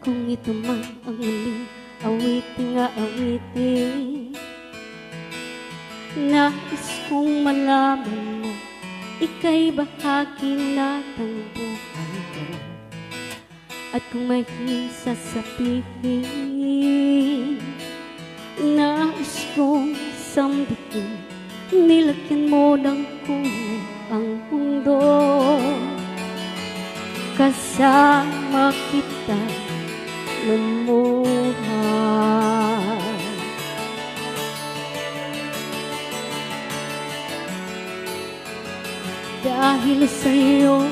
Kung ito man ang muling awiting aawitin, nais kong malaman mo ika'y bahagi na ng buhay ko. At kung may sasabihin, nais kong sambitin, nilagyan mo ng kulay ang mundo. Kasama kita lumuhay. Dahil sa'yo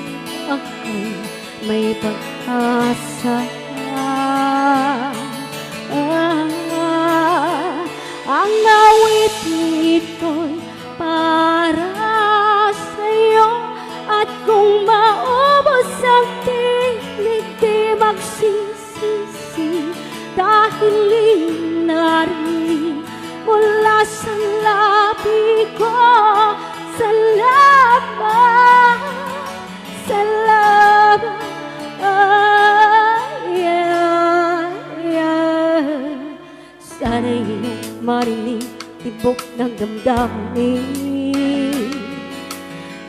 ako'y may pag-asa. Ang awiting ito'y para sa'yo. At kung maubos ang tinig, di magsisisi, dahil inarinig mula sa labi ko. Salamat, salamat, sana'y iyong marinig tibok ng damdamin.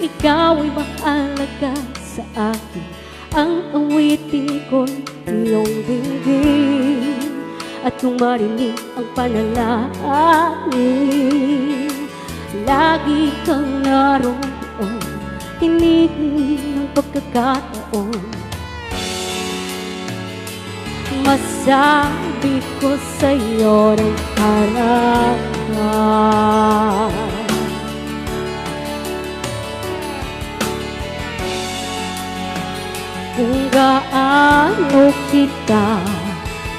Ikaw ay mahalaga sa akin, ang awitin ko'y iyong dinggin. At kung marinig ang panalangin, lagi kang naroon, tinig ng pagkakataon. Masabi ko sa'yo ng harapan, kung gaano kita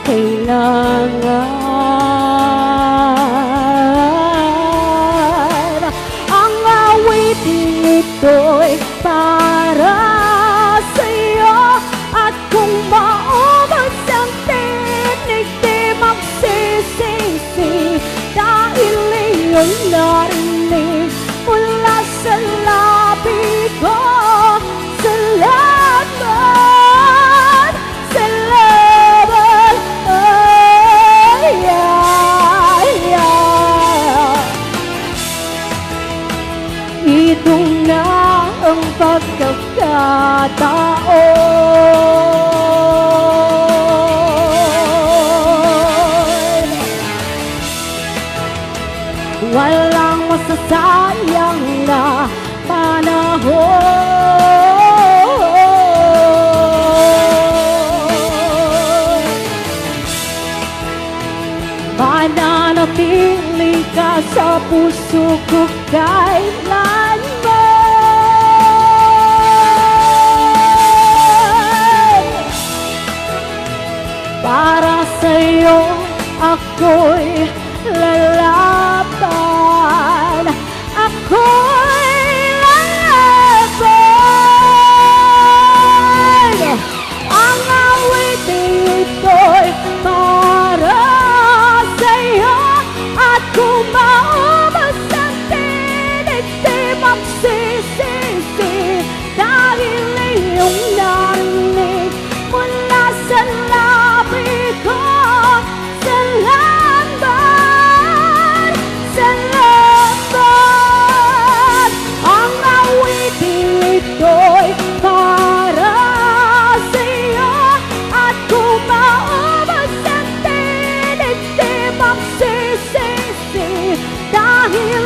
kailangan. Ang awiting ito'y para sa'yo. At kung maubos ang tinig, di magsisisi, dahil iyong narinig mula sa labi ko. Salamat, salamat, ito na ang pagkakataon. Walang masasayang na panahon. Mananatili ka sa puso ko kailanman. Para sa'yo ako'y lalaban, ako'y lalaban. Ang awiting ito'y para sa'yo. At kung maubos ang tinig, di magsisisi, dahil iyong narinig mula sa labi ko. Salamat, salamat. Ang awiting ito'y para sa'yo. At kung maubos ang tinig, di magsisisi, dahil